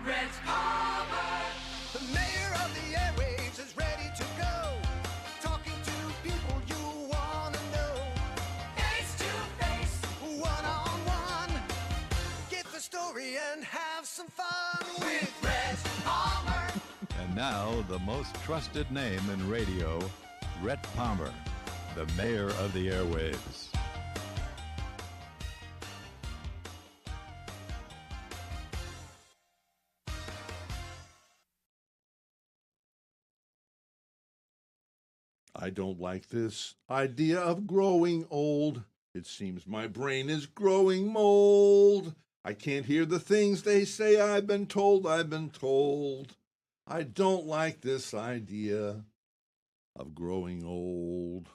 Rhett Palmer. The mayor of the airwaves is ready to go. Talking to people you want to know. Face to face. One-on-one. Get the story and have some fun with Rhett Palmer. And now, the most trusted name in radio, Rhett Palmer, the mayor of the airwaves. I don't like this idea of growing old. It seems my brain is growing mold. I can't hear the things they say. I've been told. I don't like this idea of growing old.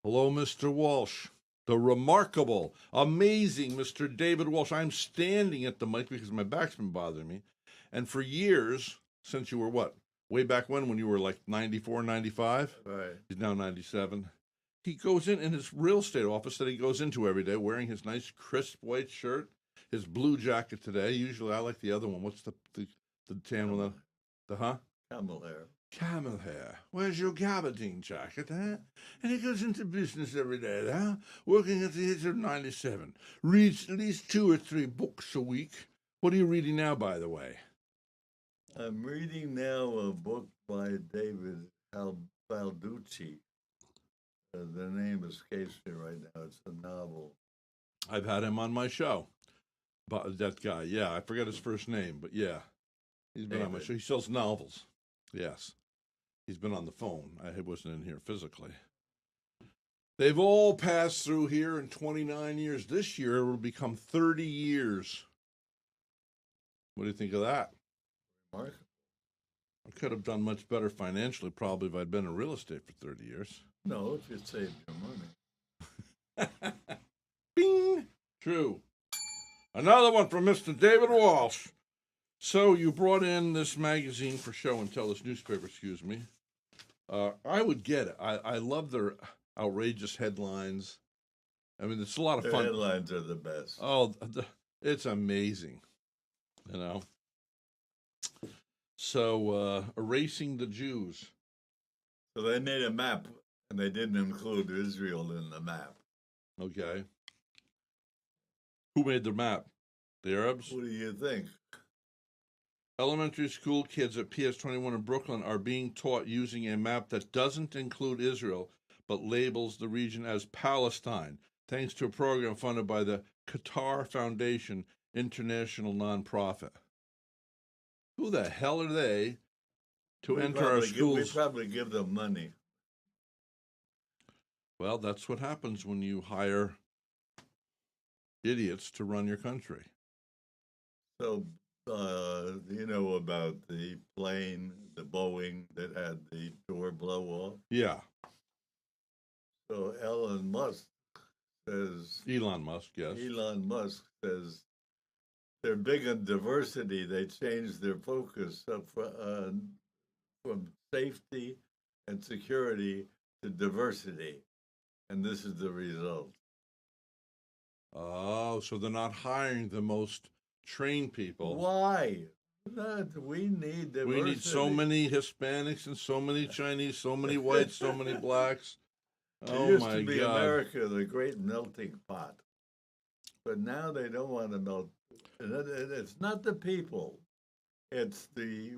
Hello, Mr. Walsh. The remarkable, amazing Mr. David Walsh. I'm standing at the mic because my back's been bothering me. And for years, since you were what? Way back when you were like 94, 95? Right. He's now 97. He goes in his real estate office that he goes into every day wearing his nice crisp white shirt, his blue jacket today. Usually I like the other one. What's the tan one? The Camel hair. Camel hair. Where's your gabardine jacket, huh? And he goes into business every day, huh? Working at the age of 97. Reads at least 2 or 3 books a week. What are you reading now, by the way? I'm reading now a book by David Balducci. The name escapes me right now. It's a novel. I've had him on my show. But that guy, yeah, I forget his first name, but yeah. He's been on my show. He sells novels. Yes. He's been on the phone. I wasn't in here physically. They've all passed through here in 29 years. This year it will become 30 years. What do you think of that? Remarkable. I could have done much better financially probably if I'd been in real estate for 30 years. No, if you saved your money. Bing! True. Another one from Mr. David Walsh. So you brought in this magazine for show and tell, this newspaper, excuse me. I would get it. I love their outrageous headlines. I mean, it's a lot of Their fun. headlines are the best. Oh, it's amazing, you know. So, erasing the Jews. So they made a map, and they didn't include Israel in the map. Okay. Who made the map? The Arabs? What do you think? Elementary school kids at PS 21 in Brooklyn are being taught using a map that doesn't include Israel, but labels the region as Palestine, thanks to a program funded by the Qatar Foundation, international nonprofit. Who the hell are they to enter our schools? We probably give them money. Well, that's what happens when you hire idiots to run your country. So, you know about the plane, the Boeing, that had the door blow off? Yeah. So Elon Musk, yes. Elon Musk says they're big on diversity. They changed their focus from safety and security to diversity. And this is the result. Oh, so they're not hiring the most trained people. Why? We need diversity. We need so many Hispanics and so many Chinese, so many whites, so many blacks. It Oh used my to be God. America, the great melting pot. But now they don't want to melt. It's not the people. It's the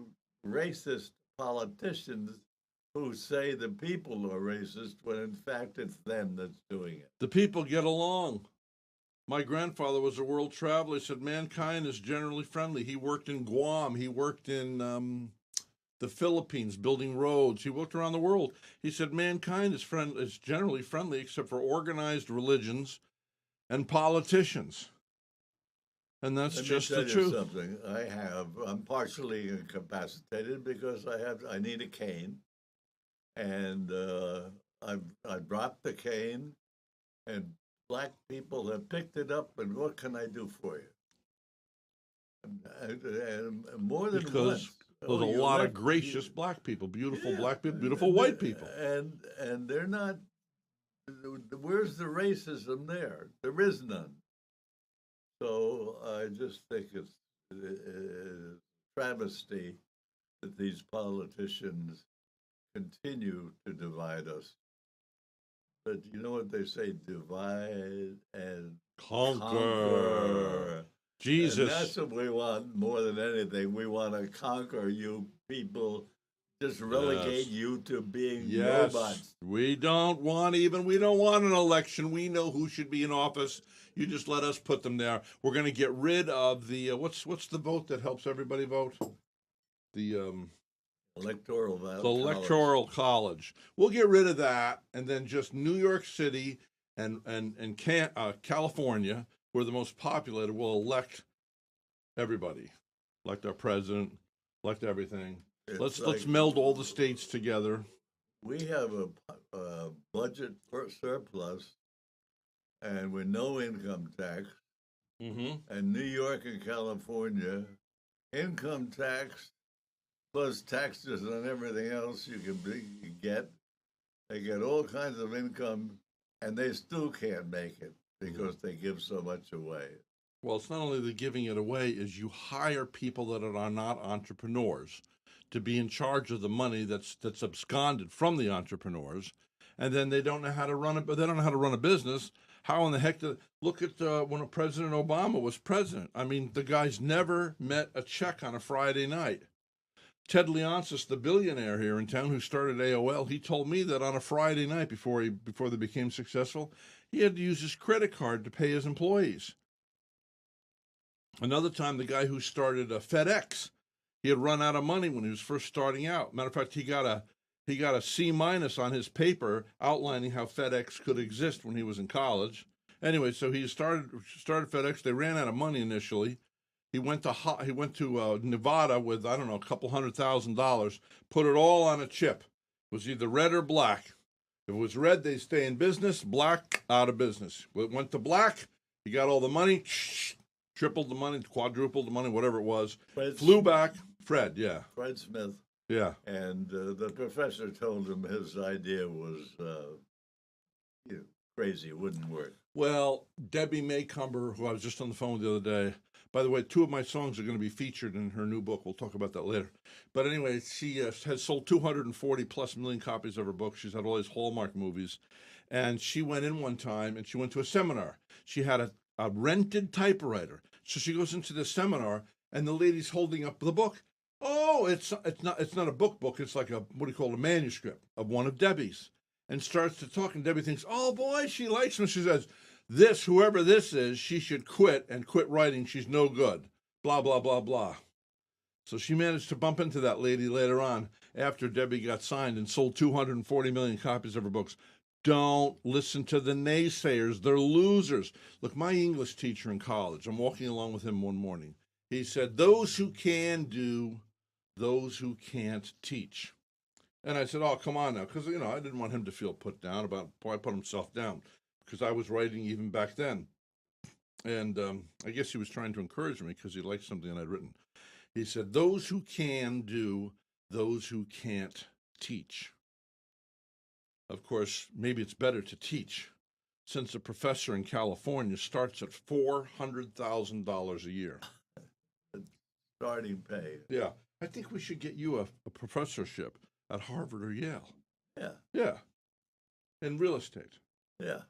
racist politicians who say the people are racist when in fact it's them that's doing it. The people get along. My grandfather was a world traveler. He said mankind is generally friendly. He worked in Guam. He worked in the Philippines building roads. He worked around the world. He said mankind is generally friendly except for organized religions and politicians. And that's Let just me tell the you truth. something. I'm partially incapacitated because I need a cane, and I brought the cane, and black people have picked it up. And what can I do for you? And more than Because once. there's a lot of gracious black people, beautiful black people, beautiful white people. And they're not. Where's the racism there? There is none. So I just think travesty that these politicians continue to divide us. But you know what they say, divide and Conquer. conquer. And Jesus. that's what we want more than anything. We want to conquer you people, just relegate Yes. you to being Yes. robots. We don't want an election. We know who should be in office. You just let us put them there. We're going to get rid of the what's the vote that helps everybody vote? The electoral college. We'll get rid of that, and then just New York City and California, who are the most populated, will elect everybody, elect our president, elect everything. It's Let's like meld all the states together. we have a budget surplus, and with no income tax. Mm-hmm. And New York and California, income tax plus taxes on everything else you get. They get all kinds of income, and they still can't make it because they give so much away. Well, it's not only the giving it away, is you hire people that are not entrepreneurs to be in charge of the money that's absconded from the entrepreneurs, and then they don't know how to run it, but they don't know how to run a business. How in the heck look at when President Obama was president? I mean, the guy's never met a check on a Friday night. Ted Leonsis, the billionaire here in town who started AOL, he told me that on a Friday night before they became successful, he had to use his credit card to pay his employees. Another time, the guy who started FedEx, he had run out of money when he was first starting out. Matter of fact, he got a C- on his paper outlining how FedEx could exist when he was in college. Anyway, so he started FedEx. They ran out of money initially. He went to Nevada with, I don't know, a couple $100,000, put it all on a chip. It was either red or black. If it was red, they stay in business. Black, out of business. It went to black. He got all the money, tripled the money, quadrupled the money, whatever it was. Flew back. Fred Smith. Yeah. And the professor told him his idea was crazy. It wouldn't work. Well, Debbie Maycumber, who I was just on the phone with the other day, by the way, 2 of my songs are going to be featured in her new book. We'll talk about that later. But anyway, she has sold 240 plus million copies of her book. She's had all these Hallmark movies. And she went in one time and she went to a seminar. She had a rented typewriter. So she goes into the seminar and the lady's holding up the book. Oh, it's not a book. It's like a manuscript of one of Debbie's. And starts to talk, and Debbie thinks, oh boy, she likes him. She says, whoever this is, she should quit writing. She's no good. Blah, blah, blah, blah. So she managed to bump into that lady later on after Debbie got signed and sold 240 million copies of her books. Don't listen to the naysayers. They're losers. Look, my English teacher in college, I'm walking along with him one morning. He said, those who can do, those who can't teach. And I said, oh, come on now, because, I didn't want him to feel put down about why I put himself down, because I was writing even back then. And I guess he was trying to encourage me because he liked something I'd written. He said, those who can do, those who can't teach. Of course, maybe it's better to teach, since a professor in California starts at $400,000 a year. Starting pay. Yeah. I think we should get you a professorship at Harvard or Yale. Yeah. Yeah. In real estate. Yeah.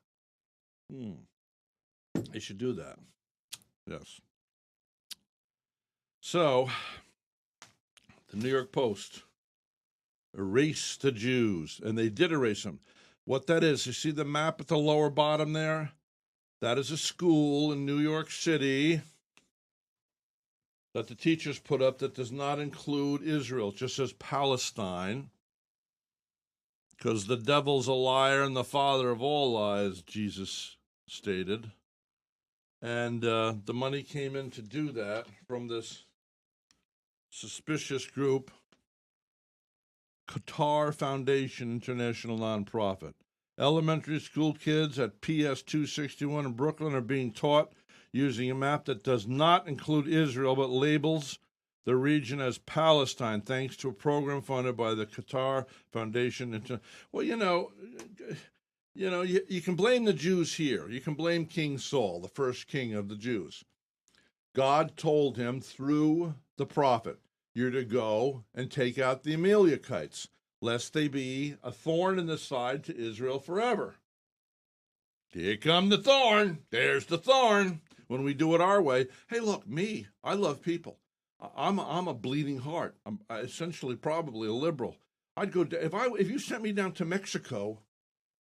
They should do that. Yes. So, the New York Post erased the Jews, and they did erase them. What that is, you see the map at the lower bottom there? That is a school in New York City that the teachers put up that does not include Israel. It just says Palestine, because the devil's a liar and the father of all lies, Jesus stated. And the money came in to do that from this suspicious group, Qatar Foundation International Nonprofit. Elementary school kids at PS 261 in Brooklyn are being taught using a map that does not include Israel but labels the region as Palestine, thanks to a program funded by the Qatar Foundation. Well, you can blame the Jews here. You can blame King Saul, the first king of the Jews. God told him through the prophet, you're to go and take out the Amalekites, lest they be a thorn in the side to Israel forever. Here come the thorn. There's the thorn. When we do it our way, hey, look, me, I love people. I'm a bleeding heart. I'm essentially probably a liberal. I'd go if you sent me down to Mexico.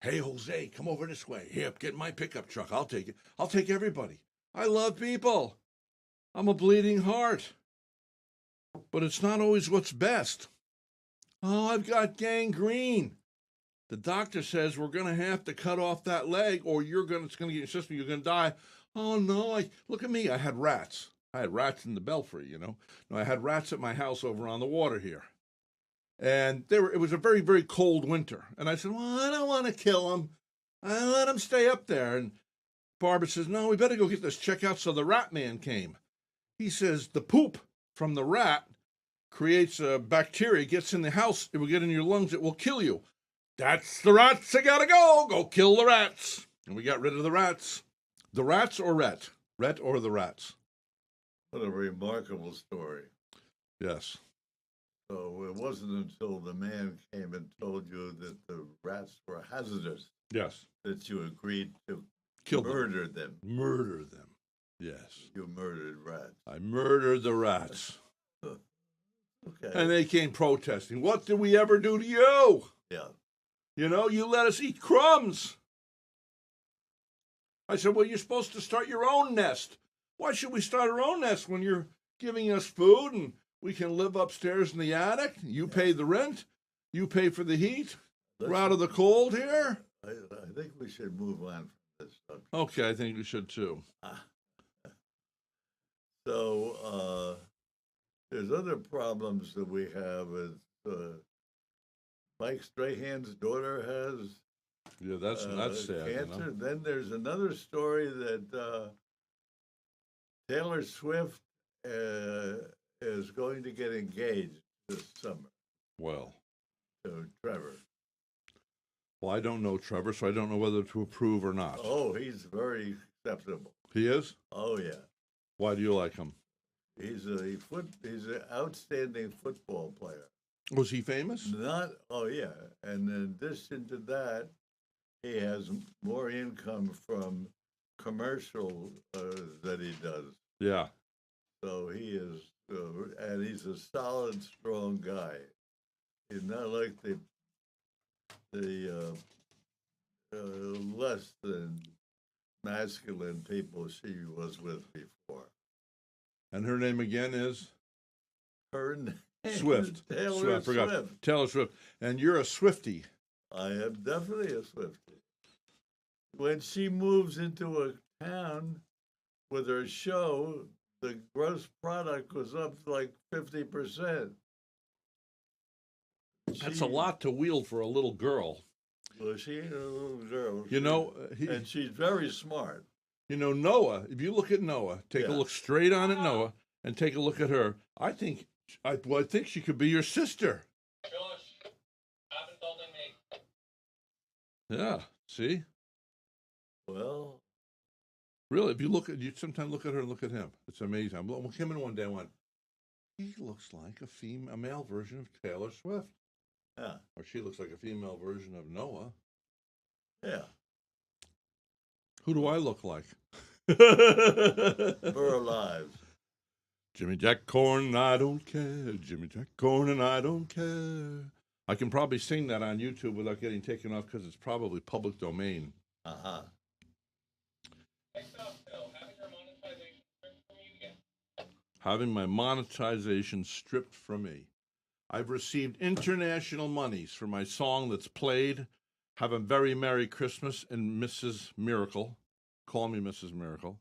Hey, Jose, come over this way. Here, get my pickup truck. I'll take it. I'll take everybody. I love people. I'm a bleeding heart. But it's not always what's best. Oh, I've got gangrene. The doctor says we're going to have to cut off that leg or it's going to get your system. You're going to die. Oh, no. Look at me. I had rats. I had rats in the belfry, you know. No, I had rats at my house over on the water here. And it was a very, very cold winter. And I said, well, I don't want to kill them. I let them stay up there. And Barbara says, no, we better go get this checked out. So the rat man came. He says, the poop from the rat creates a bacteria, gets in the house, it will get in your lungs, it will kill you. That's the rats, I gotta go. Go kill the rats. And we got rid of the rats. The rats or Rhett? Rhett or the rats? What a remarkable story. Yes. So it wasn't until the man came and told you that the rats were hazardous Yes. that you agreed to Kill them. murder them. Murder them. Yes. You murdered rats. I murdered the rats. Okay. And they came protesting. What did we ever do to you? Yeah. You know, you let us eat crumbs. I said, well, you're supposed to start your own nest. Why should we start our own nest when you're giving us food and we can live upstairs in the attic? You pay the rent. You pay for the heat. We're out of the cold here. I think we should move on from this subject. Okay, I think we should too. So there's other problems that we have. Mike Strahan's daughter has Yeah, that's sad. cancer. You know? Then there's another story that Taylor Swift is going to get engaged this summer Well, to Trevor. I don't know Trevor, so I don't know whether to approve or not. Oh, he's very acceptable. He is? Oh yeah, Why do you like him? he's an outstanding football player. Was he famous? Oh yeah, and in addition to that, he has more income from commercial that he does. Yeah. So he is, and he's a solid, strong guy. He's not like the less than masculine people she was with before. And her name again is? Her name Swift. is Taylor Swift. I forgot. Swift. Taylor Swift. And you're a Swiftie. I am definitely a Swiftie. When she moves into a town with her show, the gross product was up like 50%. That's a lot to wield for a little girl. Well, she ain't a little girl. You know, and she's very smart. you know, Noah, if you look at Noah, take a Yeah. look straight on at Noah and take a look at her. I think she could be your sister. Josh, haven't told me. Yeah. See? Well, Really, if you sometimes look at her and look at him. It's amazing. I came in one day and went, he looks like a male version of Taylor Swift. yeah, Or she looks like a female version of Noah. yeah. Who do I look like? We're alive. Jimmy Jack Corn, and I don't care. Jimmy Jack Corn, and I don't care. I can probably sing that on YouTube without getting taken off because it's probably public domain. Uh-huh. Next up, Phil, having your monetization stripped from you again. Having my monetization stripped from me. I've received international monies for my song that's played, Have a Very Merry Christmas, and Mrs. Miracle. Call me Mrs. Miracle.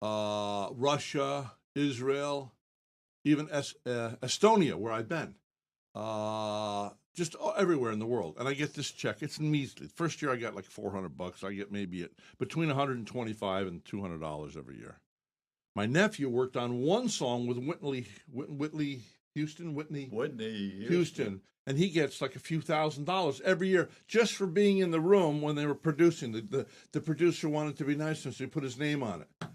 Russia, Israel, even Estonia, where I've been. Just everywhere in the world. And I get this check. It's measly. First year I got like $400. I get maybe between $125 and $200 every year. My nephew worked on one song with Whitney Houston, and he gets like a few $1,000s every year just for being in the room when they were producing. The producer wanted to be nice, and so he put his name on it.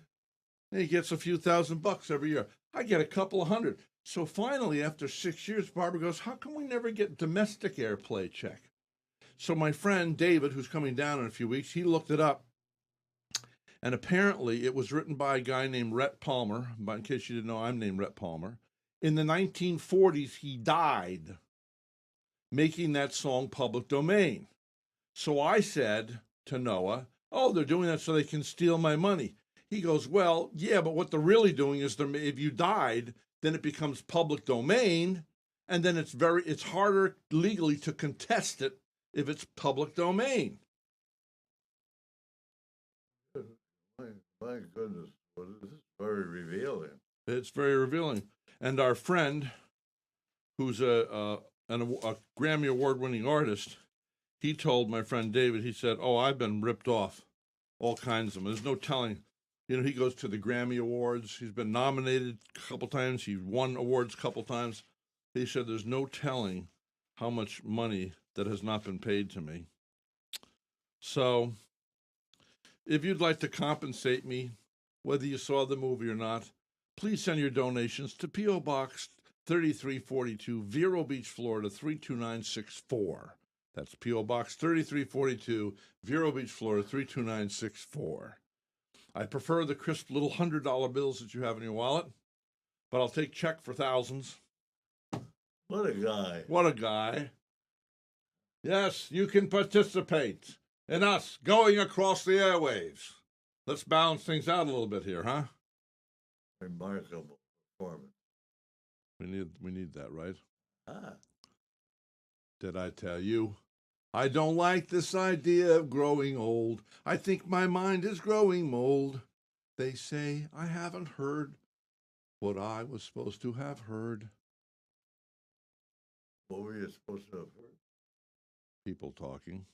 And he gets a few $1,000 every year. I get a couple of hundred. So finally, after 6 years, Barbara goes, how come we never get domestic airplay check? So my friend David, who's coming down in a few weeks, he looked it up. And apparently it was written by a guy named Rhett Palmer. But in case you didn't know, I'm named Rhett Palmer. In the 1940s, he died making that song public domain. So I said to Noah, oh, they're doing that so they can steal my money. He goes, well, yeah, but what they're really doing is if you died, then it becomes public domain, and then it's harder legally to contest it if it's public domain. My goodness, well, this is very revealing. It's very revealing. And our friend, who's a Grammy Award-winning artist, he told my friend David, he said, oh, I've been ripped off, all kinds of them. There's no telling. You know, he goes to the Grammy Awards. He's been nominated a couple times. He won awards a couple times. He said, there's no telling how much money that has not been paid to me. So if you'd like to compensate me, whether you saw the movie or not, please send your donations to P.O. Box 3342, Vero Beach, Florida, 32964. That's P.O. Box 3342, Vero Beach, Florida, 32964. I prefer the crisp little $100 bills that you have in your wallet, but I'll take check for thousands. What a guy. What a guy. Yes, you can participate in us going across the airwaves. Let's balance things out a little bit here, huh? Remarkable performance. We need that, right? Ah, Did I tell you? I don't like this idea of growing old. I think my mind is growing mold. They say I haven't heard what I was supposed to have heard. what were you supposed to have heard? People talking.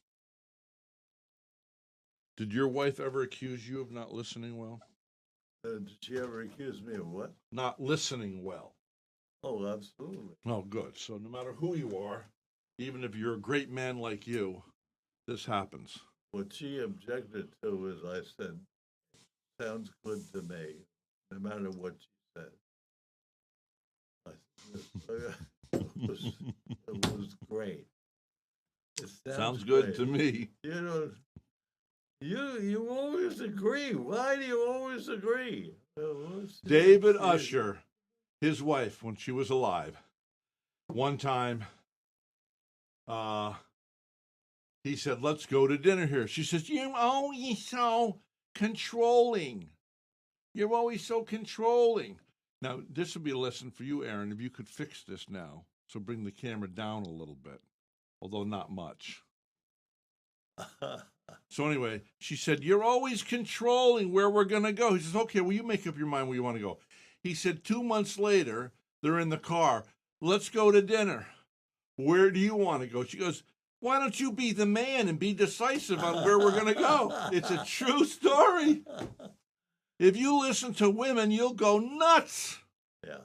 Did your wife ever accuse you of not listening well? Did she ever accuse me of what? Not listening well. Oh, absolutely. Oh, good. So no matter who you are, even if you're a great man like you, this happens. What she objected to is I said, sounds good to me, no matter what she said. It was great. It Sounds good great. to me. You know, you always agree. Why do you always agree? David Usher, his wife, when she was alive, one time, he said, let's go to dinner here. She says, you're always so controlling. You're always so controlling. Now, this would be a lesson for you, Aaron, if you could fix this now. So bring the camera down a little bit, although not much. So anyway, she said, you're always controlling where we're going to go. He says, okay, well, you make up your mind where you want to go. He said, 2 months later, they're in the car. Let's go to dinner. Where do you want to go? She goes, why don't you be the man and be decisive on where we're going to go? It's a true story. If you listen to women, you'll go nuts. Yeah.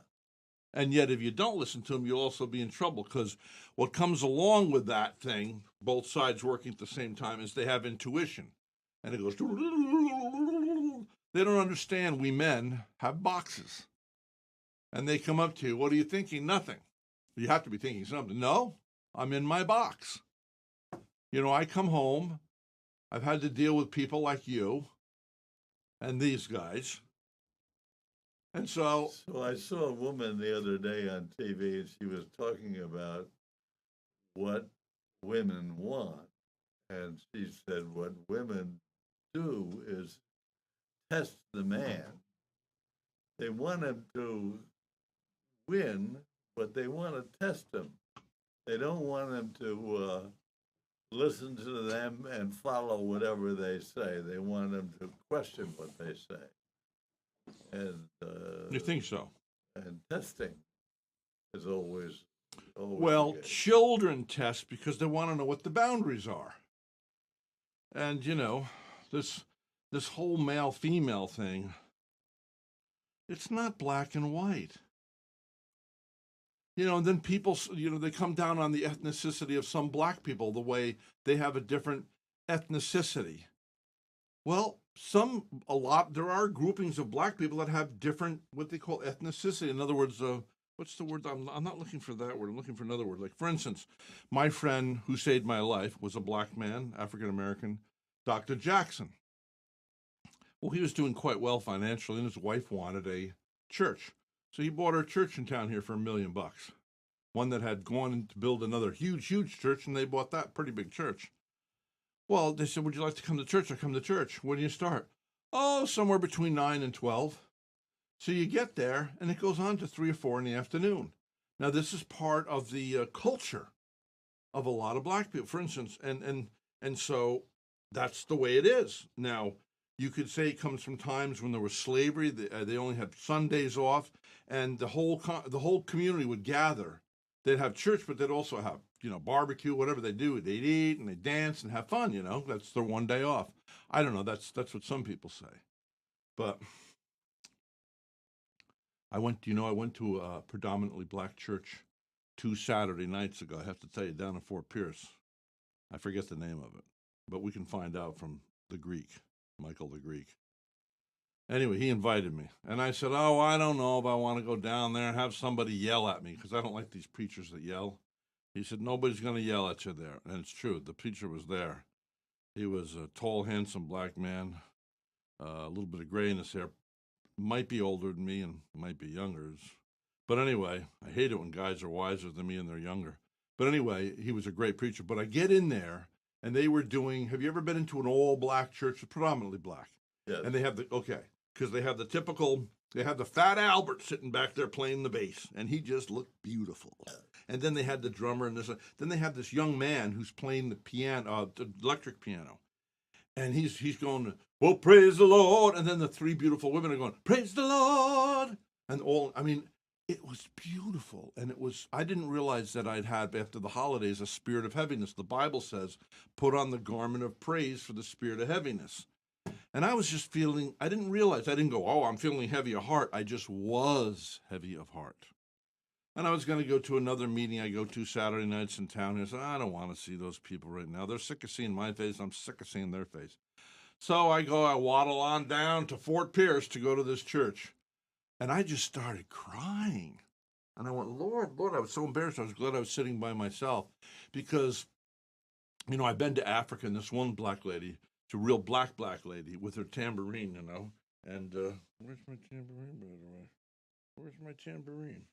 And yet, if you don't listen to them, you'll also be in trouble, because what comes along with that thing, both sides working at the same time, is they have intuition. And it goes, they don't understand we men have boxes. And they come up to you, what are you thinking? Nothing. You have to be thinking something. No, I'm in my box. You know, I come home, I've had to deal with people like you and these guys. And so I saw a woman the other day on TV, and she was talking about what women want. And she said what women do is test the man. They want him to win, but they want to test him. They don't want him to listen to them and follow whatever they say. They want him to question what they say. And you think so? And testing is always Well, good. children test because they want to know what the boundaries are. And, you know, this whole male-female thing, it's not black and white. You know, and then people, you know, they come down on the ethnicity of some black people, the way they have a different ethnicity. Well, there are groupings of black people that have different, what they call ethnicity. In other words, what's the word? I'm not looking for that word. I'm looking for another word. Like, for instance, my friend who saved my life was a black man, African American, Dr. Jackson. Well, he was doing quite well financially, and his wife wanted a church. So he bought her a church in town here for $1 million. One that had gone to build another huge, huge church, and they bought that pretty big church. Well, they said, would you like to come to church? I come to church. When do you start? Oh, somewhere between 9 and 12. So you get there, and it goes on to 3 or 4 in the afternoon. Now, this is part of the culture of a lot of black people, for instance, and so that's the way it is. Now, you could say it comes from times when there was slavery. They only had Sundays off, and the whole community would gather. They'd have church, but they'd also have barbecue, whatever they do. They'd eat and they dance and have fun. That's their one day off. I don't know. That's what some people say, but I went to a predominantly black church 2 Saturday nights ago. I have to tell you, down in Fort Pierce. I forget the name of it, but we can find out from the Greek, Michael the Greek. Anyway, he invited me, and I said, oh, I don't know if I want to go down there and have somebody yell at me, because I don't like these preachers that yell. He said, nobody's going to yell at you there, and it's true. The preacher was there. He was a tall, handsome black man, a little bit of gray in his hair, might be older than me and might be younger. But anyway, I hate it when guys are wiser than me and they're younger. But anyway, he was a great preacher. But I get in there, and they were doing, have you ever been into an all-black church? Predominantly black. Yes. And they have because they have the typical, they have the fat Albert sitting back there playing the bass, and he just looked beautiful. And then they had the drummer, and then they have this young man who's playing the piano, the electric piano. And he's going, well, praise the Lord. And then the 3 beautiful women are going, praise the Lord. And it was beautiful. And I didn't realize that I'd had, after the holidays, a spirit of heaviness. The Bible says, put on the garment of praise for the spirit of heaviness. And I was just feeling, I didn't realize, I didn't go, oh, I'm feeling heavy of heart. I just was heavy of heart. And I was going to go to another meeting I go to Saturday nights in town. And I said, I don't want to see those people right now. They're sick of seeing my face. I'm sick of seeing their face. So I waddle on down to Fort Pierce to go to this church. And I just started crying. And I went, Lord, I was so embarrassed. I was glad I was sitting by myself. Because, I've been to Africa, and this one black lady, it's a real black lady with her tambourine, And where's my tambourine, by the way? Where's my tambourine?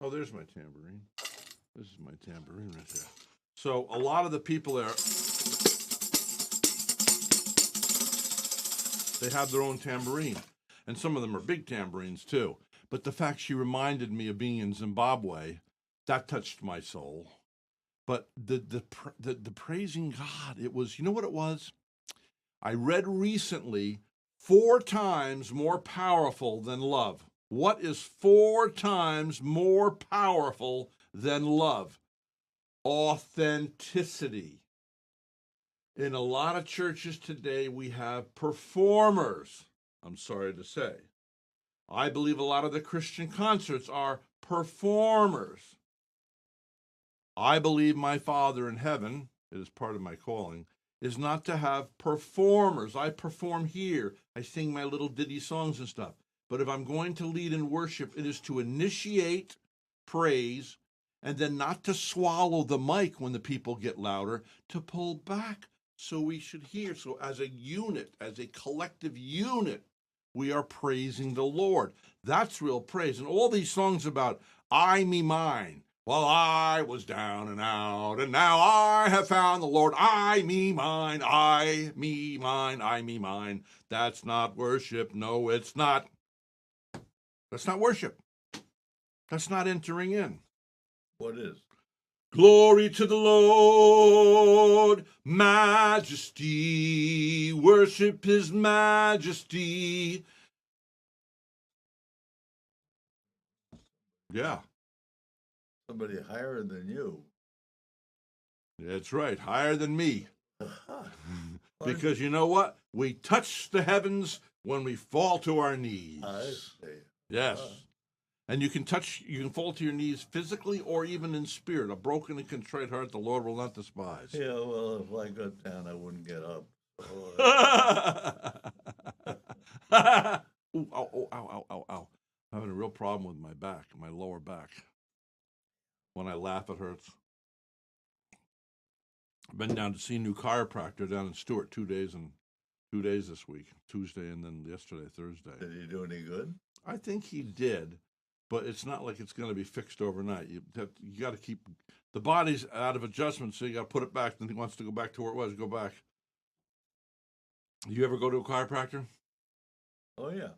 Oh, there's my tambourine. This is my tambourine right there. So a lot of the people there, they have their own tambourine. And some of them are big tambourines too. But the fact she reminded me of being in Zimbabwe, that touched my soul. But the praising God, it was, you know what it was? I read recently, 4 times more powerful than love. What is 4 times more powerful than love? Authenticity. In a lot of churches today, we have performers, I'm sorry to say. I believe a lot of the Christian concerts are performers. I believe my Father in heaven, it is part of my calling, is not to have performers. I perform here. I sing my little ditty songs and stuff. But if I'm going to lead in worship, it is to initiate praise and then not to swallow the mic when the people get louder, to pull back so we should hear. So as a unit, as a collective unit, we are praising the Lord. That's real praise. And all these songs about I, me, mine. Well, I was down and out, and now I have found the Lord. I, me, mine. I, me, mine. I, me, mine. That's not worship. No, it's not. That's not worship. That's not entering in. What is? Glory to the Lord, majesty, worship his majesty. Yeah. Somebody higher than you. That's right, higher than me. Because you know what? We touch the heavens when we fall to our knees. I see. Yes. And you can fall to your knees physically or even in spirit. A broken and contrite heart the Lord will not despise. Yeah, well, if I got down, I wouldn't get up. Ooh, ow, ow, ow, ow, ow. I'm having a real problem with my back, my lower back. When I laugh, it hurts. I've been down to see a new chiropractor down in Stewart 2 days this week, Tuesday and then yesterday, Thursday. Did he do any good? I think he did, but it's not like it's going to be fixed overnight. You got to keep the body's out of adjustment, so you got to put it back. Then he wants to go back to where it was. Go back. You ever go to a chiropractor? Oh, yeah.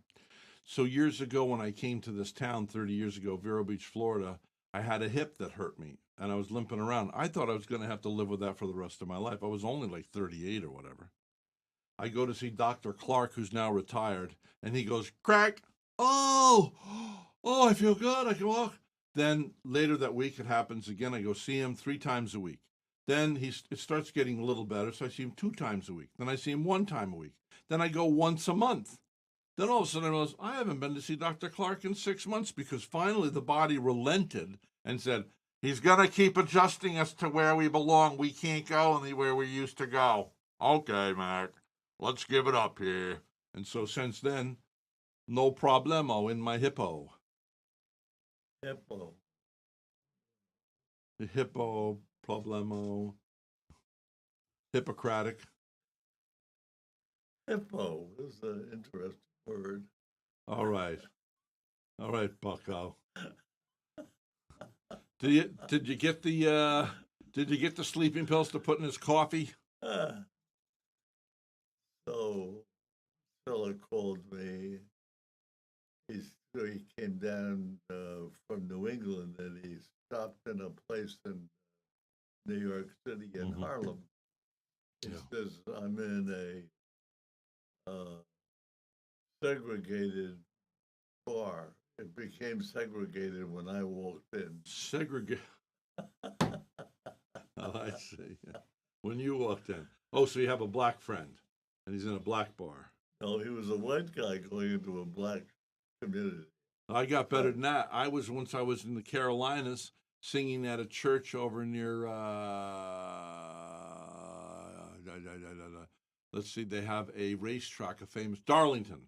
So years ago, when I came to this town 30 years ago, Vero Beach, Florida, I had a hip that hurt me, and I was limping around. I thought I was going to have to live with that for the rest of my life. I was only like 38 or whatever. I go to see Dr. Clark, who's now retired, and he goes, crack. Oh, I feel good. I can walk. Then later that week, it happens again. I go see him 3 times a week. Then it starts getting a little better, so I see him 2 times a week. Then I see him 1 time a week. Then I go once a month. Then all of a sudden I realized I haven't been to see Dr. Clark in 6 months because finally the body relented and said, he's going to keep adjusting us to where we belong. We can't go anywhere we used to go. Okay, Mac, let's give it up here. And so since then, no problemo in my hippo. Hippo. The hippo, problemo, Hippocratic. Hippo is an interesting word. All right, Bucko. Did you get the sleeping pills to put in his coffee? So, fella called me. He came down from New England and he stopped in a place in New York City in Harlem. He says, I'm in a segregated bar. It became segregated when I walked in. Segregate. Oh, I see. When you walked in. Oh, so you have a black friend, and he's in a black bar. No, he was a white guy going into a black community. I got better than that. I was in the Carolinas singing at a church over near. Let's see, they have a racetrack, a famous Darlington,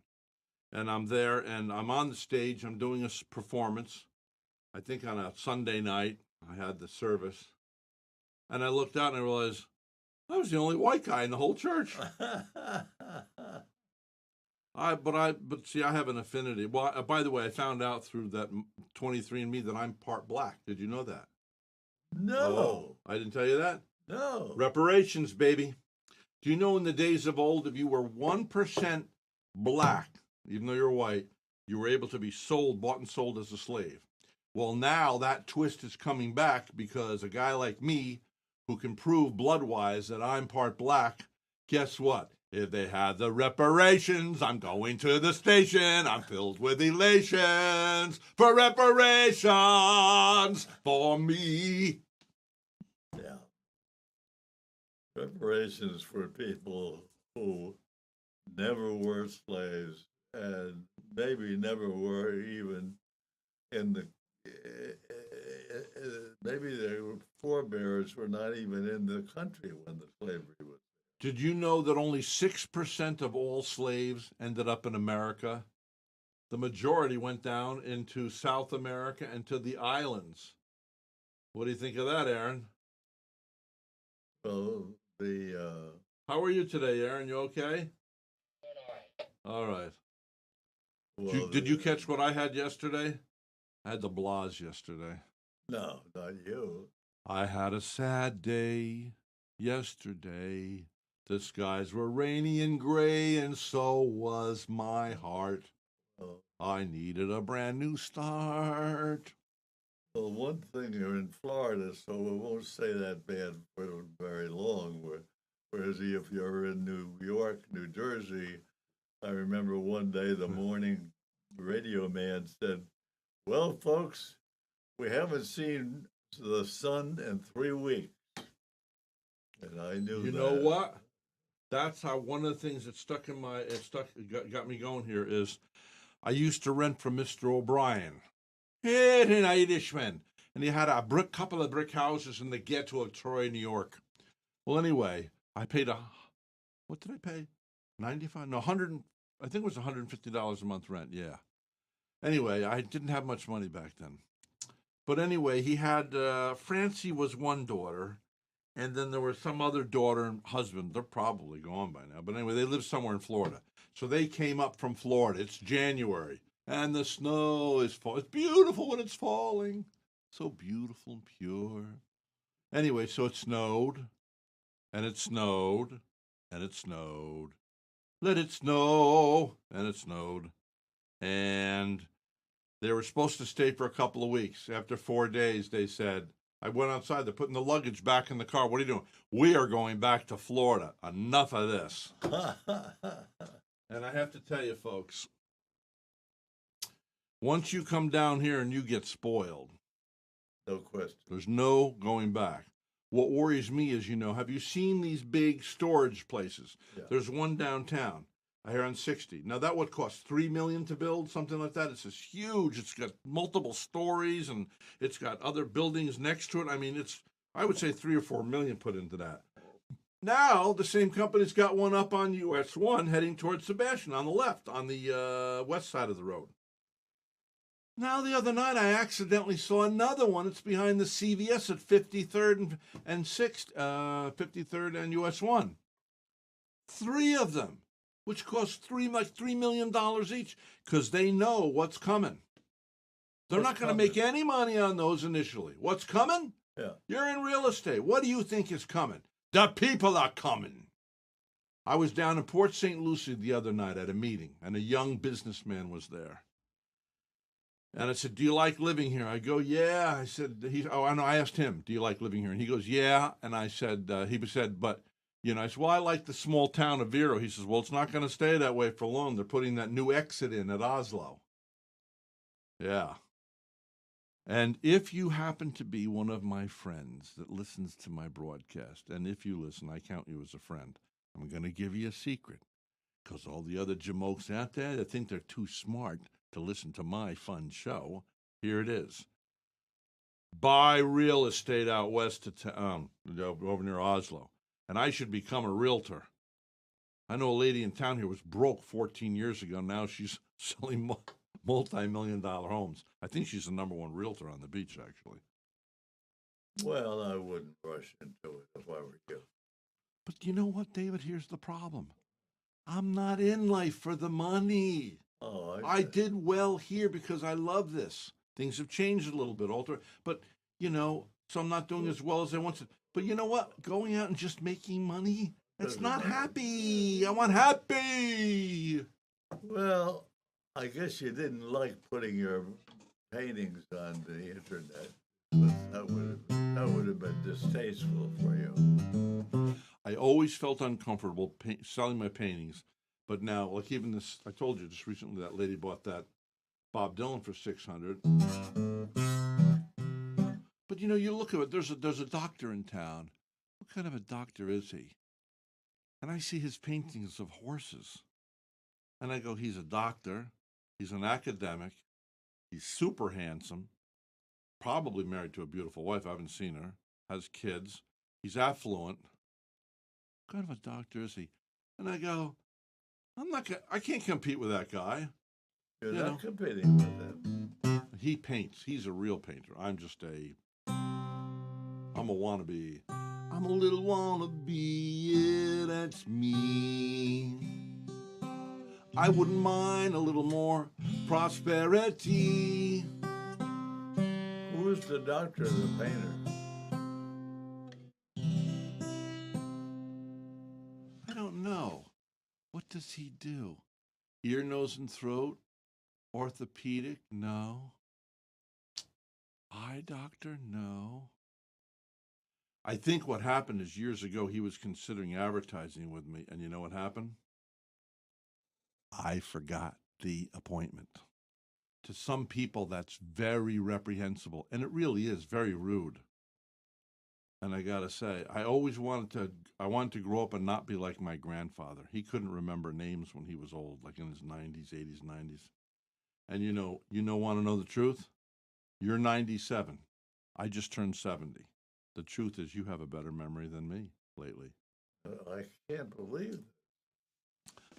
and I'm there, and I'm on the stage. I'm doing a performance. I think on a Sunday night, I had the service, and I looked out and I realized I was the only white guy in the whole church. But see, I have an affinity. Well, by the way, I found out through that 23andMe that I'm part black. Did you know that? No. Oh, I didn't tell you that? No. Reparations, baby. Do you know in the days of old, if you were 1% black, even though you're white, you were able to be bought and sold as a slave? Well, now that twist is coming back because a guy like me, who can prove blood-wise that I'm part black, guess what? If they have the reparations, I'm going to the station. I'm filled with elations for reparations for me. Yeah. Reparations for people who never were slaves and maybe never were even in the, maybe their forebears were not even in the country when the slavery was. Did you know that only 6% of all slaves ended up in America? The majority went down into South America and to the islands. What do you think of that, Aaron? Well, How are you today, Aaron? You okay? All right. well, Did you catch what I had yesterday? I had the blahs yesterday. No, not you. I had a sad day yesterday. The skies were rainy and gray, and so was my heart. Oh. I needed a brand new start. Well, one thing, you're in Florida, so we won't say that bad for very long. Whereas if you're in New York, New Jersey, I remember one day the morning radio man said, well, folks, we haven't seen the sun in 3 weeks. And I knew You that. know what? That's how one of the things that got me going here is I used to rent from Mr. O'Brien. He's an Irishman. And he had a couple of brick houses in the ghetto of Troy, New York. Well, anyway, I paid what did I pay? 95? No, 100. I think it was $150 a month rent. Yeah. Anyway, I didn't have much money back then. But anyway, he had Francie was one daughter, and then there was some other daughter and husband. They're probably gone by now. But anyway, they live somewhere in Florida. So they came up from Florida. It's January, and the snow is falling. It's beautiful when it's falling. So beautiful and pure. Anyway, so it snowed, and it snowed, and it snowed. Let it snow, and it snowed. And they were supposed to stay for a couple of weeks. After 4 days, they said, I went outside. They're putting the luggage back in the car. What are you doing? We are going back to Florida. Enough of this. And I have to tell you, folks, once you come down here and you get spoiled, No question. there's no going back. What worries me is, have you seen these big storage places? Yeah. There's one downtown. Here on 60. Now that would cost $3 million to build, something like that. It's just huge. It's got multiple stories and it's got other buildings next to it. I mean, I would say 3 or 4 million put into that. Now the same company's got one up on US 1 heading towards Sebastian on the left, on the west side of the road. Now the other night I accidentally saw another one. It's behind the CVS at 53rd and 6th, 53rd and US 1. 3 of them, which cost $3 million each, because they know what's coming. They're What's not going to coming? make any money on those initially. What's coming? Yeah. You're in real estate. What do you think is coming? The people are coming. I was down in Port St. Lucie the other night at a meeting, and a young businessman was there. And I said, do you like living here? I go, yeah. I said, I asked him, do you like living here? And he goes, yeah. And I said, but, I said, well, I like the small town of Vero. He says, well, it's not going to stay that way for long. They're putting that new exit in at Oslo. Yeah. And if you happen to be one of my friends that listens to my broadcast, and if you listen, I count you as a friend, I'm going to give you a secret. Because all the other jamokes out there that think they're too smart to listen to my fun show, here it is. Buy real estate out west of town, over near Oslo. And I should become a realtor. I know a lady in town here was broke 14 years ago. Now she's selling multi-million-dollar homes. I think she's the number one realtor on the beach, actually. Well, I wouldn't rush into it if I were you. But you know what, David? Here's the problem. I'm not in life for the money. Oh, I did well here because I love this. Things have changed a little bit, but so I'm not doing as well as I want to. But you know what? Going out and just making money, that's not happy. I want happy. Well, I guess you didn't like putting your paintings on the internet. That would have been distasteful for you. I always felt uncomfortable selling my paintings, but now, like even this, I told you just recently that lady bought that Bob Dylan for $600. But you look at it. There's a doctor in town. What kind of a doctor is he? And I see his paintings of horses, and I go, he's a doctor. He's an academic. He's super handsome. Probably married to a beautiful wife. I haven't seen her. Has kids. He's affluent. What kind of a doctor is he? And I go, I can't compete with that guy. You're not competing with him. He paints. He's a real painter. I'm a wannabe. I'm a little wannabe. Yeah, that's me. I wouldn't mind a little more prosperity. Who's the doctor, the painter? I don't know. What does he do? Ear, nose, and throat? Orthopedic? No. Eye doctor? No. I think what happened is years ago he was considering advertising with me, and you know what happened? I forgot the appointment. To some people, that's very reprehensible, and it really is very rude. And I gotta say, I wanted to grow up and not be like my grandfather. He couldn't remember names when he was old, like in his 90s, 80s, 90s. And want to know the truth? You're 97. I just turned 70. The truth is you have a better memory than me lately. I can't believe it.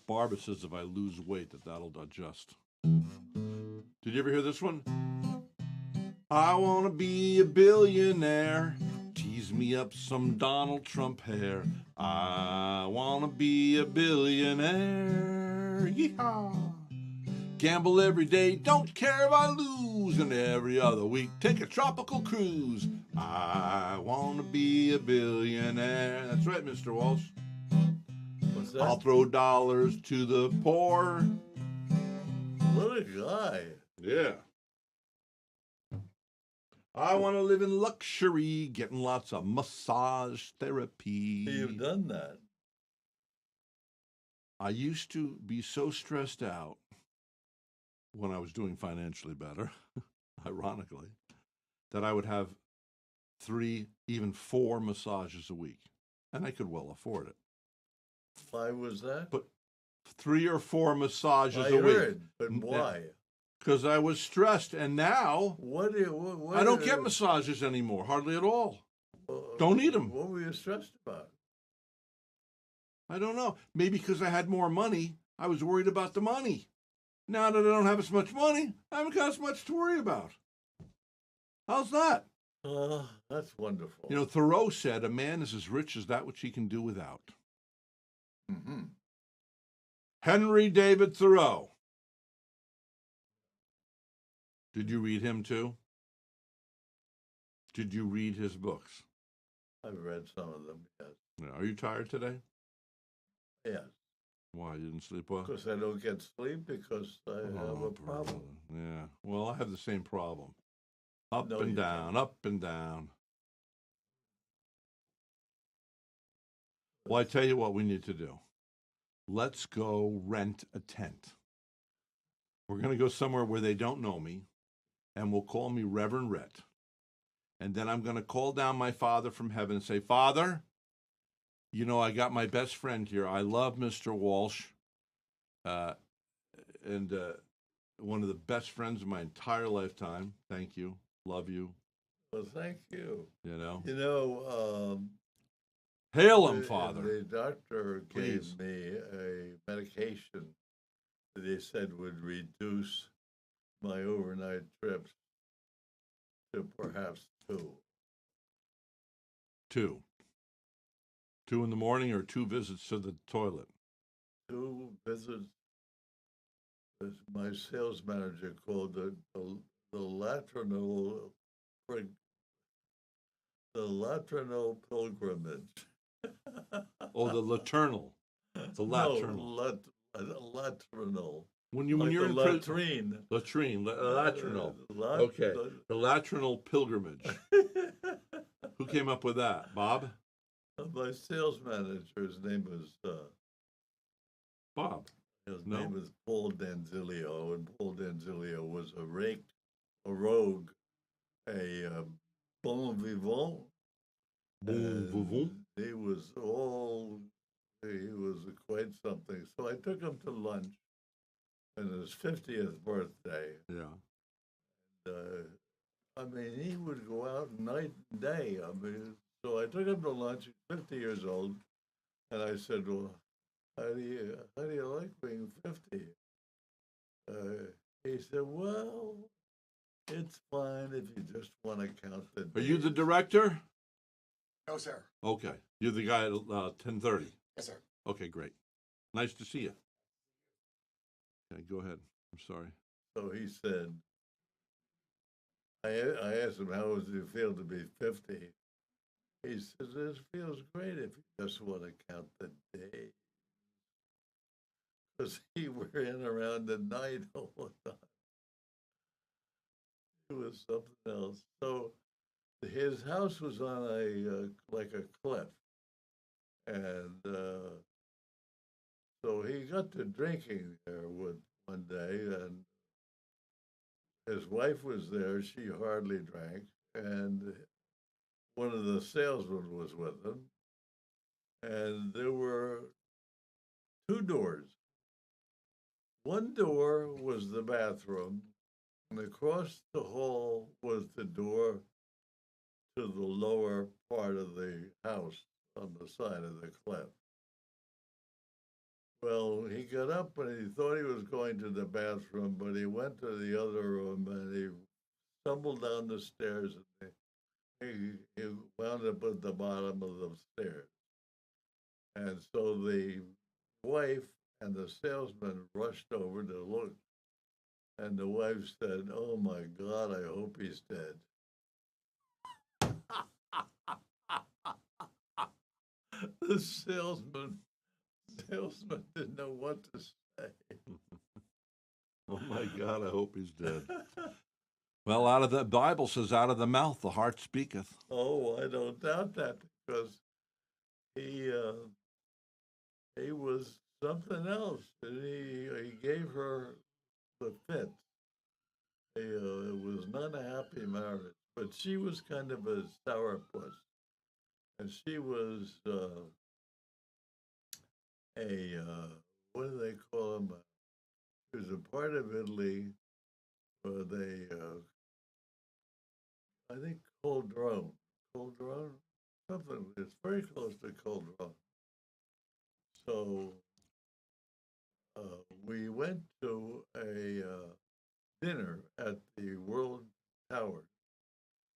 Barbara says if I lose weight, that'll adjust. Did you ever hear this one? I want to be a billionaire. Tease me up some Donald Trump hair. I want to be a billionaire. Yeehaw. Gamble every day, don't care if I lose. And every other week, take a tropical cruise. I want to be a billionaire. That's right, Mr. Walsh. What's that? I'll throw dollars to the poor. What a guy. Yeah. I want to live in luxury, getting lots of massage therapy. You've done that. I used to be so stressed out when I was doing financially better, ironically, that I would have 3, even 4 massages a week. And I could well afford it. Why was that? But 3 or 4 massages I a week. heard, but why? Because I was stressed. And now What do you, I don't get massages anymore, hardly at all. Don't need them. What were you stressed about? I don't know. Maybe because I had more money, I was worried about the money. Now that I don't have as much money, I haven't got as much to worry about. How's that? That's wonderful. You know, Thoreau said, a man is as rich as that which he can do without. Mm-hmm. Henry David Thoreau. Did you read him too? Did you read his books? I've read some of them, yes. Yeah. Are you tired today? Yes. Why, you didn't sleep well? Because I don't get sleep because I have a problem. Yeah. Well, I have the same problem. Up No, and you down, don't. up and down. Well, I tell you what we need to do. Let's go rent a tent. We're going to go somewhere where they don't know me, and we'll call me Reverend Rhett. And then I'm going to call down my Father from heaven and say, Father, you know, I got my best friend here. I love Mr. Walsh, and one of the best friends of my entire lifetime. Thank you. Love you. Well, thank you. You know. You know, Hail him, the- Father. The doctor Please. gave me a medication that they said would reduce my overnight trips to perhaps 2. 2. 2 in the morning or 2 visits to the toilet? 2 visits. As my sales manager called the latrinal pilgrimage. Oh, the laternal. The laternal. No, latrinal. When you're Like in the prison. latrine. Latrinal. Lat- Okay. The latrinal pilgrimage. Who came up with that? Bob? My sales manager's name was Bob. his No. name was Paul Danzilio, and Paul Danzilio was a rogue, a bon vivant. Bon and vivant. He was quite something. So I took him to lunch on his 50th birthday. Yeah. I mean, he would go out night and day. I mean, so I took him to lunch. He's 50 years old, and I said, "Well, how do you like being 50?" He said, "Well, it's fine if you just want to count the Are you the days." director? No, sir. Okay. You're the guy at 10:30. Yes, sir. Okay, great. Nice to see you. Okay, go ahead. I'm sorry. So he said, I asked him, how does it feel to be 50? He says, it feels great if you just want to count the days. Because he were in around the night all the time. It was something else. So his house was on like a cliff. And so he got to drinking there one day, and his wife was there. She hardly drank, and one of the salesmen was with him. And there were 2 doors. One door was the bathroom, and across the hall was the door to the lower part of the house on the side of the cliff. Well, he got up and he thought he was going to the bathroom, but he went to the other room and he stumbled down the stairs and he wound up at the bottom of the stairs. And so the wife and the salesman rushed over to look. And the wife said, "Oh my God, I hope he's dead." The salesman didn't know what to say. Oh my God, I hope he's dead. Well, out of the Bible says, out of the mouth the heart speaketh. Oh, I don't doubt that because he was something else, and he gave her the fit. It was not a happy marriage, but she was kind of a sourpuss, and she was a what do they call him? It was a part of Italy where they, I think, Coldrone, something. It's very close to Coldrone. So we went to a dinner at the World Tower,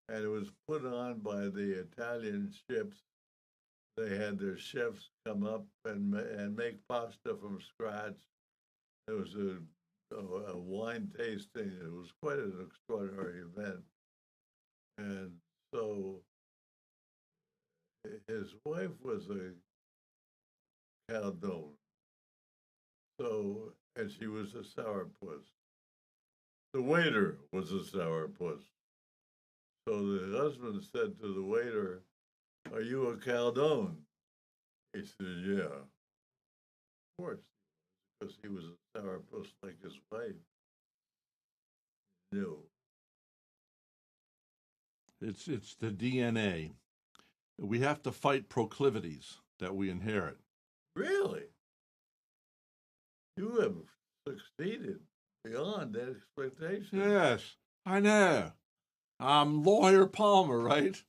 and it was put on by the Italian ships. They had their chefs come up and make pasta from scratch. There was a wine tasting. It was quite an extraordinary event. And so his wife was a Caldone. So, and she was a sourpuss. The waiter was a sourpuss. So the husband said to the waiter, "Are you a Caldone?" He said, "Yeah." Of course, because he was a sourpuss like his wife. No. It's the DNA. We have to fight proclivities that we inherit. Really? You have succeeded beyond expectation. Yes, I know. I'm Lawyer Palmer, right?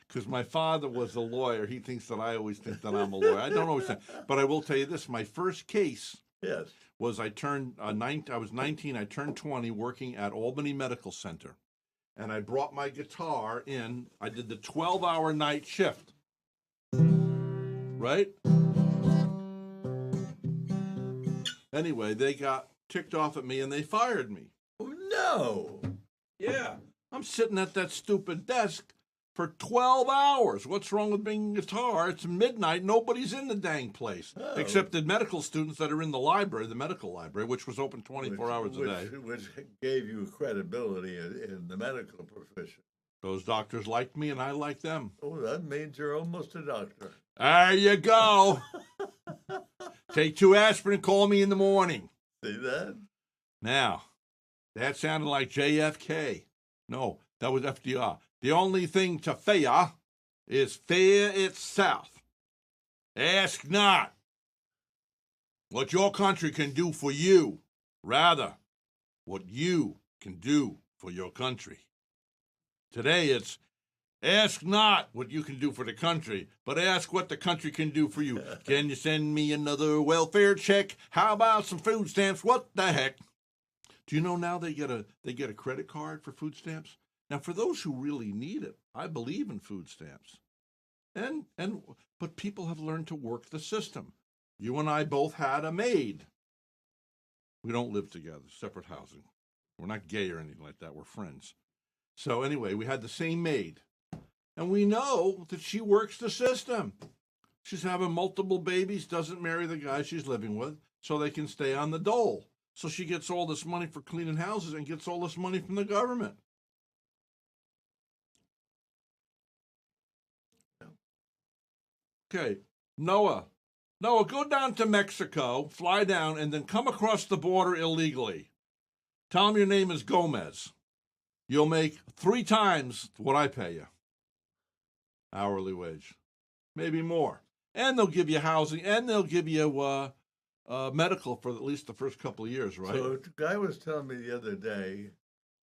Because my father was a lawyer. He thinks that I always think that I'm a lawyer. I don't always think, but I will tell you this: my first case Yes. was I was 19. I turned 20, working at Albany Medical Center, and I brought my guitar in. I did the 12-hour night shift, right? Anyway, they got ticked off at me and they fired me. Oh, no. Yeah. I'm sitting at that stupid desk for 12 hours. What's wrong with being a guitar? It's midnight. Nobody's in the dang place. Oh. Except the medical students that are in the library, the medical library, which was open 24 hours a day. Which gave you credibility in the medical profession. Those doctors liked me and I liked them. Oh, that means you're almost a doctor. There you go. Take 2 aspirin and call me in the morning. See that? Now, that sounded like JFK. No, that was FDR. The only thing to fear is fear itself. Ask not what your country can do for you, rather, what you can do for your country. Today it's ask not what you can do for the country, but ask what the country can do for you. Can you send me another welfare check? How about some food stamps? What the heck? Do you know now they get a credit card for food stamps? Now, for those who really need it, I believe in food stamps. But people have learned to work the system. You and I both had a maid. We don't live together, separate housing. We're not gay or anything like that. We're friends. So anyway, we had the same maid. And we know that she works the system. She's having multiple babies, doesn't marry the guy she's living with, so they can stay on the dole. So she gets all this money for cleaning houses and gets all this money from the government. Okay, Noah, go down to Mexico, fly down, and then come across the border illegally. Tell them your name is Gomez. You'll make 3 times what I pay you. Hourly wage, maybe more. And they'll give you housing, and they'll give you medical for at least the first couple of years, right? So the guy was telling me the other day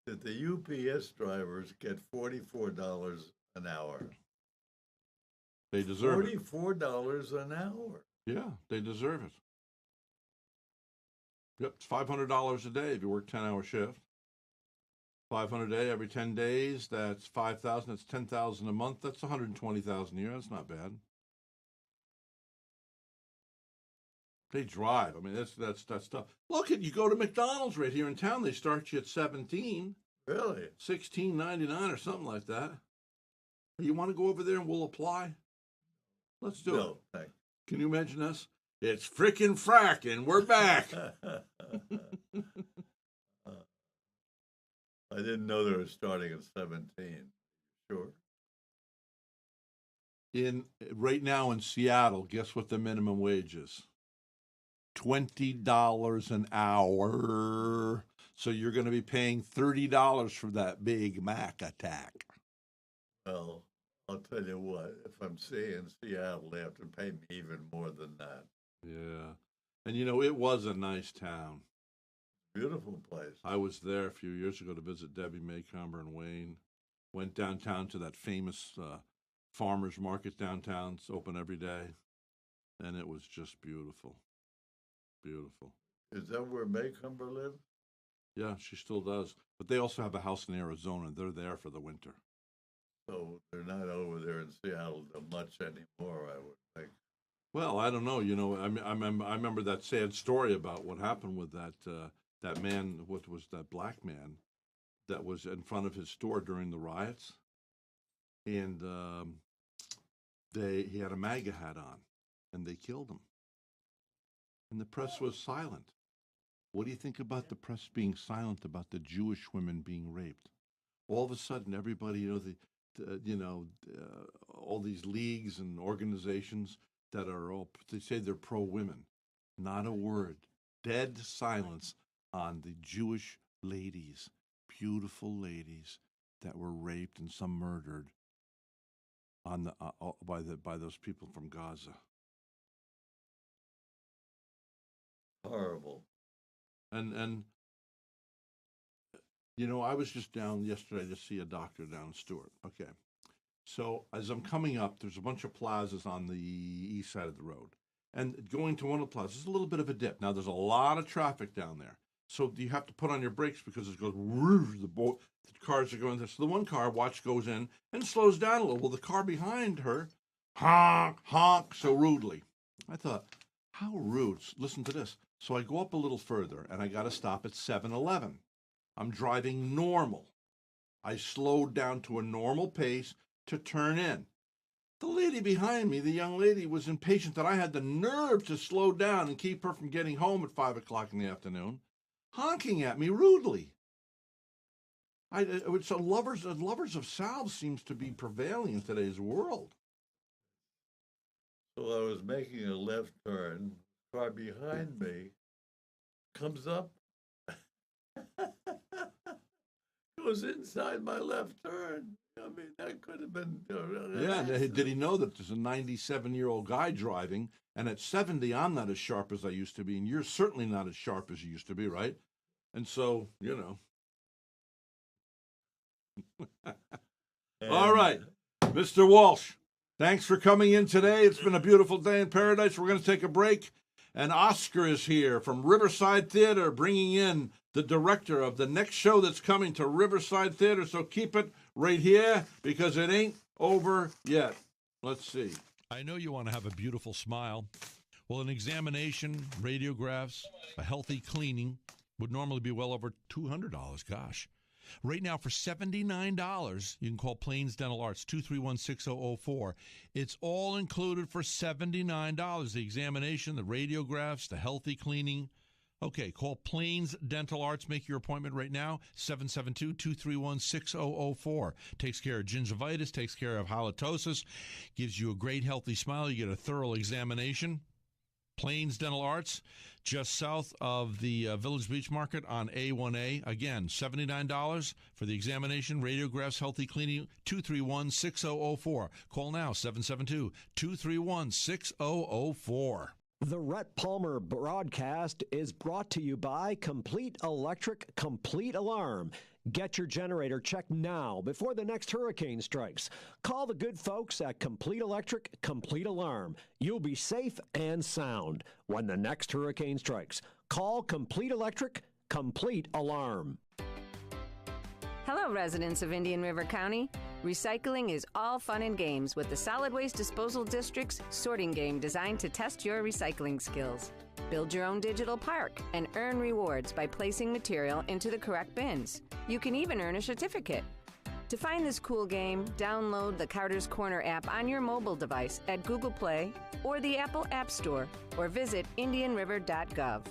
that the UPS drivers get $44 an hour. They deserve it. $44 an hour. Yeah, they deserve it. Yep, it's $500 a day if you work 10-hour shift. 500 a day every 10 days. That's 5,000. That's 10,000 a month. That's 120,000 a year. That's not bad. They drive. I mean, that's tough. Look, you go to McDonald's right here in town. They start you at 17, Really? $16.99 or something like that. You want to go over there and we'll apply? Let's do it. No, thanks. Can you imagine us? It's frickin' fracking. We're back. I didn't know they were starting at 17. Sure. Right now in Seattle, guess what the minimum wage is? $20 an hour. So you're going to be paying $30 for that Big Mac attack. Well, I'll tell you what, if I'm seeing Seattle, they have to pay me even more than that. Yeah. And it was a nice town. Beautiful place. I was there a few years ago to visit Debbie Maycomber and Wayne. Went downtown to that famous farmers market downtown. It's open every day. And it was just beautiful. Beautiful. Is that where Maycomber lives? Yeah, she still does. But they also have a house in Arizona. They're there for the winter. So they're not over there in Seattle much anymore, I would think. Well, I don't know. I remember that sad story about what happened with that man. What was that black man that was in front of his store during the riots, and he had a MAGA hat on, and they killed him. And the press was silent. What do you think about the press being silent about the Jewish women being raped? All of a sudden, everybody, all these leagues and organizations that are they say they're pro-women. Not a word. Dead silence on the Jewish ladies, beautiful ladies that were raped and some murdered by those people from Gaza. Horrible. And I was just down yesterday to see a doctor down in Stewart. Okay. So as I'm coming up, there's a bunch of plazas on the east side of the road. And going to one of the plazas, there's a little bit of a dip. Now, there's a lot of traffic down there. So you have to put on your brakes because it goes, the cars are going there. So the one car, goes in and slows down a little. Well, the car behind her, honk so rudely. I thought, how rude. Listen to this. So I go up a little further, and I got to stop at 7-Eleven. I'm driving normal. I slowed down to a normal pace to turn in. The lady behind me, the young lady, was impatient that I had the nerve to slow down and keep her from getting home at 5 o'clock in the afternoon, honking at me rudely. So lovers of salve seems to be prevailing in today's world. So I was making a left turn. Car behind me comes up, goes inside my left turn. I mean, that could have been. Yeah, did he know that there's a 97-year-old guy driving, and at 70, I'm not as sharp as I used to be, and you're certainly not as sharp as you used to be, right? And so, All right, Mr. Walsh, thanks for coming in today. It's been a beautiful day in paradise. We're going to take a break. And Oscar is here from Riverside Theater, bringing in the director of the next show that's coming to Riverside Theater. So keep it right here because it ain't over yet. Let's see. I know you want to have a beautiful smile. Well, an examination, radiographs, a healthy cleaning would normally be well over $200. Gosh. Right now, for $79, you can call Plains Dental Arts, 231-6004. It's all included for $79. The examination, the radiographs, the healthy cleaning. Okay, call Plains Dental Arts. Make your appointment right now, 772-231-6004. Takes care of gingivitis, takes care of halitosis, gives you a great healthy smile. You get a thorough examination. Plains Dental Arts, just south of the Village Beach Market on A1A. Again, $79 for the examination, radiographs, healthy cleaning, 231-6004. Call now, 772-231-6004. The Rhett Palmer broadcast is brought to you by Complete Electric Complete Alarm. Get your generator checked now before the next hurricane strikes. Call the good folks at Complete Electric Complete Alarm. You'll be safe and sound when the next hurricane strikes. Call Complete Electric, Complete Alarm. Hello, residents of Indian River County. Recycling is all fun and games with the Solid Waste Disposal District's sorting game designed to test your recycling skills. Build your own digital park and earn rewards by placing material into the correct bins. You can even earn a certificate. To find this cool game, download the Carter's Corner app on your mobile device at Google Play or the Apple App Store, or visit indianriver.gov.